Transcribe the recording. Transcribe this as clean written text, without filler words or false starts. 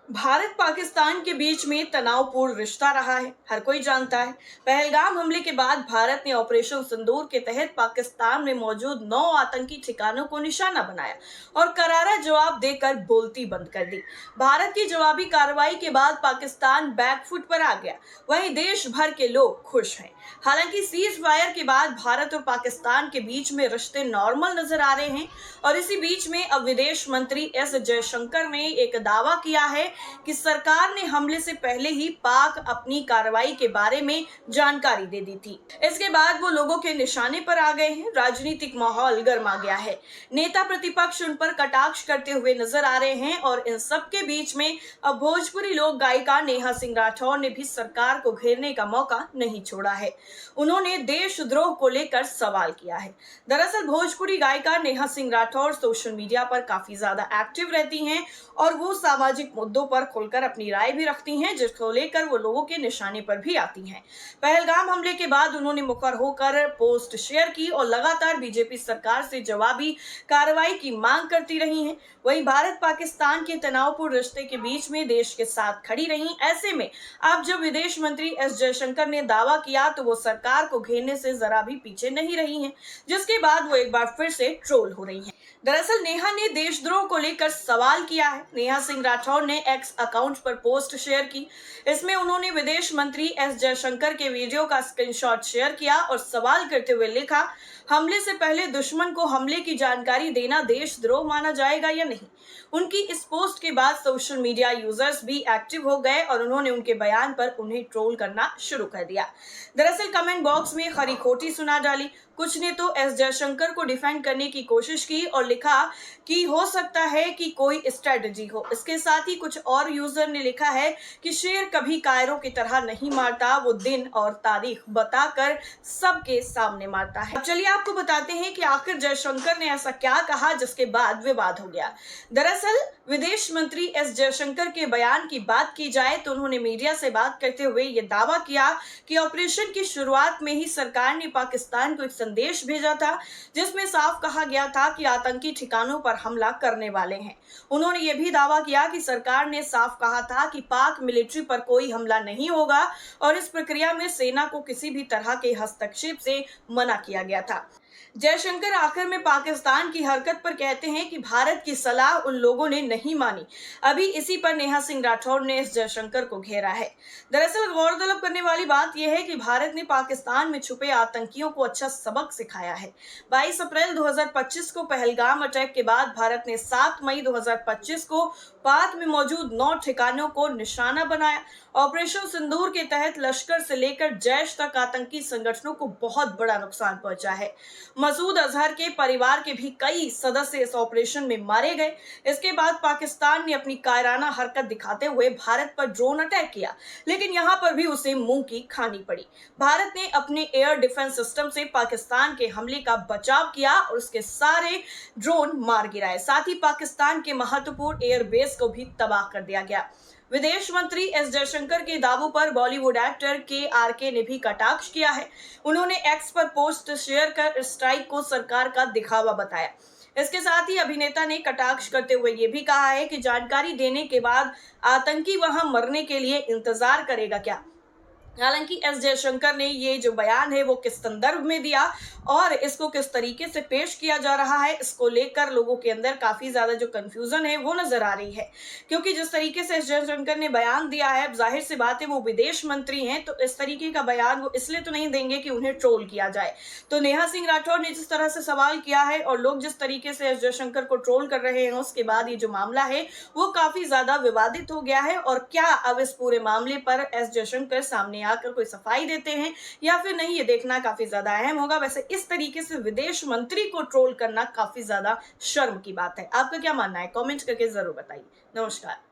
भारत पाकिस्तान के बीच में तनावपूर्ण रिश्ता रहा है, हर कोई जानता है। पहलगाम हमले के बाद भारत ने ऑपरेशन सिंदूर के तहत पाकिस्तान में मौजूद 9 आतंकी ठिकानों को निशाना बनाया और करारा जवाब देकर बोलती बंद कर दी। भारत की जवाबी कार्रवाई के बाद पाकिस्तान बैकफुट पर आ गया। वहीं देश भर के लोग खुश हैं। हालांकि सीज फायर के बाद भारत और पाकिस्तान के बीच में रिश्ते नॉर्मल नजर आ रहे हैं और इसी बीच में अब विदेश मंत्री एस जयशंकर ने एक दावा किया है कि सरकार ने हमले से पहले ही पाक अपनी कार्रवाई के बारे में जानकारी दे दी थी। इसके बाद वो लोगों के निशाने पर आ गए हैं। राजनीतिक माहौल गर्मा गया है। नेता प्रतिपक्ष उन पर कटाक्ष करते हुए नजर आ रहे हैं और इन सब के बीच में अब भोजपुरी लोक गायिका नेहा सिंह राठौर ने भी सरकार को घेरने का मौका नहीं छोड़ा है। उन्होंने देशद्रोह को लेकर सवाल किया है। दरअसल भोजपुरी गायिका नेहा सिंह राठौर सोशल मीडिया पर काफी ज्यादा एक्टिव रहती हैं और वो सामाजिक मुद्दों पर खुलकर अपनी राय भी रखती हैं, जिसको लेकर वो लोगों के निशाने पर भी आती हैं। पहलगाम हमले के बाद उन्होंने मुखर होकर पोस्ट शेयर की और लगातार बीजेपी सरकार से जवाबी कार्रवाई की मांग करती रही हैं। वहीं भारत पाकिस्तान के तनावपूर्ण रिश्ते के बीच में देश के साथ खड़ी रही। ऐसे में अब जब विदेश मंत्री एस जयशंकर ने दावा किया तो वो सरकार को घेरने से जरा भी पीछे नहीं रही हैं, जिसके बाद वो एक बार फिर से ट्रोल हो रही हैं। दरअसल नेहा ने देशद्रोह को लेकर सवाल किया है। नेहा सिंह राठौर ने एक्स अकाउंट पर पोस्ट शेयर की। इसमें उन्होंने विदेश मंत्री एस जयशंकर के वीडियो का स्क्रीनशॉट शेयर किया और सवाल करते हुए लिखा, हमले से पहले दुश्मन को हमले की जानकारी देना देशद्रोह माना जाएगा या नहीं। उनकी इस पोस्ट के बाद सोशल मीडिया यूजर्स भी एक्टिव हो गए और उन्होंने उनके बयान पर उन्हें ट्रोल करना शुरू कर दिया। दरअसल कमेंट बॉक्स में खरी खोटी सुना डाली। कुछ ने तो एस जयशंकर को डिफेंड करने की कोशिश की और लिखा कि हो सकता है कि कोई स्ट्रेटजी हो। इसके साथ ही कुछ और यूजर ने लिखा है कि शेर कभी कायरों की तरह नहीं मारता, वो दिन और तारीख बताकर सबके सामने मारता है। अब चलिए आपको बताते हैं कि आखिर जयशंकर ने ऐसा क्या कहा जिसके बाद विवाद हो गया। दरअसल विदेश मंत्री एस जयशंकर के बयान की बात की जाए तो उन्होंने मीडिया से बात करते हुए ये दावा किया कि ऑपरेशन की शुरुआत में ही सरकार ने पाकिस्तान को एक संदेश भेजा था जिसमें साफ कहा गया था कि आतंकी ठिकानों पर हमला करने वाले हैं। उन्होंने ये भी दावा किया कि सरकार ने साफ कहा था कि पाक मिलिट्री पर कोई हमला नहीं होगा और इस प्रक्रिया में सेना को किसी भी तरह के हस्तक्षेप से मना किया गया था। जयशंकर आखिर में पाकिस्तान की हरकत पर कहते हैं कि भारत की सलाह उन लोगों ने नहीं मानी। अभी इसी पर नेहा सिंह राठौर ने इस जयशंकर को घेरा है। दरअसल गौरतलब करने वाली बात यह है कि भारत ने पाकिस्तान में छुपे आतंकियों को अच्छा सबक सिखाया है। 22 अप्रैल 2025 को पहलगाम अटैक के बाद भारत ने 7 मई 2025 को पाक में मौजूद 9 ठिकानों को निशाना बनाया। ऑपरेशन सिंदूर के तहत लश्कर से लेकर जैश तक आतंकी संगठनों को बहुत बड़ा नुकसान पहुंचा है। मसूद अजहर के परिवार के भी कई सदस्य इस ऑपरेशन में मारे गए। इसके बाद पाकिस्तान ने अपनी कायराना हरकत दिखाते हुए भारत पर ड्रोन अटैक किया, लेकिन यहां पर भी उसे मुंह की खानी पड़ी। भारत ने अपने एयर डिफेंस सिस्टम से पाकिस्तान के हमले का बचाव किया और उसके सारे ड्रोन मार गिराए। साथ ही पाकिस्तान के महत्वपूर्ण एयरबेस को भी तबाह कर दिया गया। विदेश मंत्री एस जयशंकर के दावों पर बॉलीवुड एक्टर के ने भी कटाक्ष किया है। उन्होंने एक्स पर पोस्ट शेयर कर स्ट्राइक को सरकार का दिखावा बताया। इसके साथ ही अभिनेता ने कटाक्ष करते हुए ये भी कहा है कि जानकारी देने के बाद आतंकी वहां मरने के लिए इंतजार करेगा क्या। हालांकि एस जयशंकर ने ये जो बयान है वो किस संदर्भ में दिया और इसको किस तरीके से पेश किया जा रहा है, इसको लेकर लोगों के अंदर काफी ज्यादा जो कंफ्यूजन है वो नजर आ रही है। क्योंकि जिस तरीके से एस जयशंकर ने बयान दिया है, जाहिर सी बात है वो विदेश मंत्री हैं, तो इस तरीके का बयान वो इसलिए तो नहीं देंगे कि उन्हें ट्रोल किया जाए। तो नेहा सिंह राठौर ने जिस तरह से सवाल किया है और लोग जिस तरीके से एस जयशंकर को ट्रोल कर रहे हैं, उसके बाद ये जो मामला है वो काफी ज्यादा विवादित हो गया है। और क्या अब इस पूरे मामले पर एस जयशंकर सामने आकर कोई सफाई देते हैं या फिर नहीं, ये देखना काफी ज्यादा अहम होगा। वैसे इस तरीके से विदेश मंत्री को ट्रोल करना काफी ज्यादा शर्म की बात है। आपका क्या मानना है? कमेंट करके जरूर बताइए। नमस्कार।